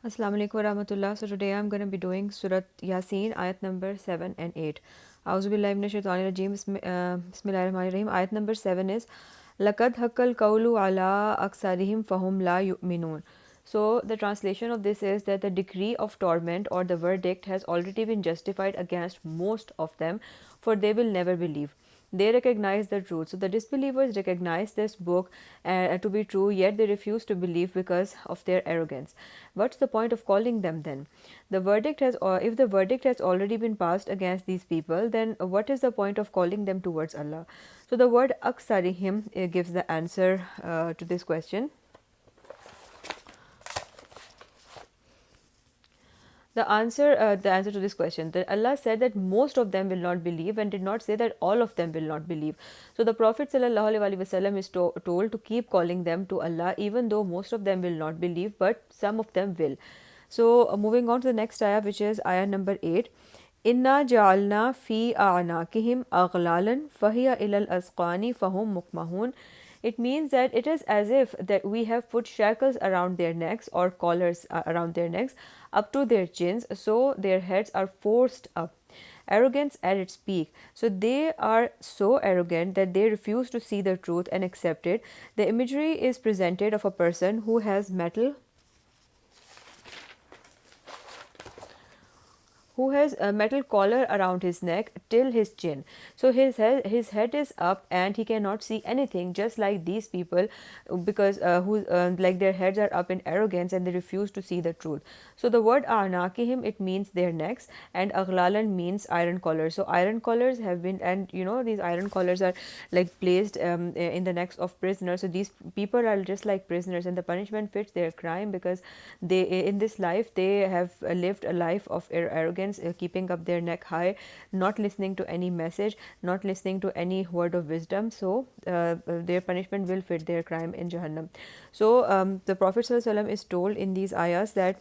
Assalamu alaikum warahmatullah. So today I'm going to be doing Surat Yasin, ayat number 7 and 8. Auzu billahi minash shaitanir rajeem. Bismillahir rahmanir rahim. Ayat number 7 is Laqad haqqal qawlu ala aksarihim fahum la yu'minun. So the translation of this is that the decree of torment or the verdict has already been justified against most of them, for they will never believe. They recognize the truth. So the disbelievers recognize this book to be true, yet they refuse to believe because of their arrogance. What's the point of calling them then? The verdict has, or if the verdict has already been passed against these people, then what is the point of calling them towards Allah? So the word aksarihim gives the answer to this question. The answer to this question, that Allah said that most of them will not believe and did not say that all of them will not believe. So the Prophet sallallahu alaihi wasallam is told to keep calling them to Allah, even though most of them will not believe, but some of them will. So moving on to the next ayah, which is ayah number 8. Inna ja'alna fi a'naqihim aghlalan fahiya ilal asqani fahum mukmahun. It means that it is as if that we have put shackles around their necks or collars around their necks up to their chins, so their heads are forced up. Arrogance at its peak. So they are so arrogant that they refuse to see the truth and accept it. The imagery is presented of a person who has a metal collar around his neck till his chin. So his head is up and he cannot see anything, just like these people, because who like their heads are up in arrogance and they refuse to see the truth. So the word anakihim, it means their necks, and aghlalan means iron collars. So iron collars have been, and these iron collars are like placed in the necks of prisoners. So these people are just like prisoners, and the punishment fits their crime because they in this life they have lived a life of arrogance, keeping up their neck high, not listening to any message, not listening to any word of wisdom. So their punishment will fit their crime in Jahannam. So the Prophet ﷺ is told in these ayahs that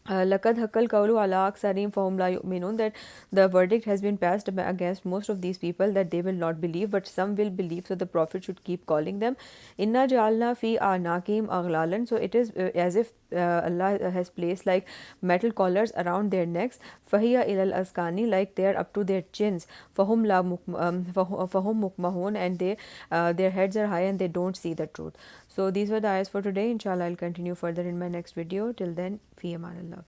Lakad Hakkal Kaulu ala Aksarim Fahum La Yu'minun, that the verdict has been passed against most of these people that they will not believe, but some will believe. So the Prophet should keep calling them. Inna Ja'alna fi anakim aghlalan. So it is as if Allah has placed like metal collars around their necks. Fahiya ilal askani, like they are up to their chins. Fahum mukmahun, and their heads are high and they don't see the truth. So these were the ayahs for today. Inshallah, I'll continue further in my next video. Till then, fi aman Allah.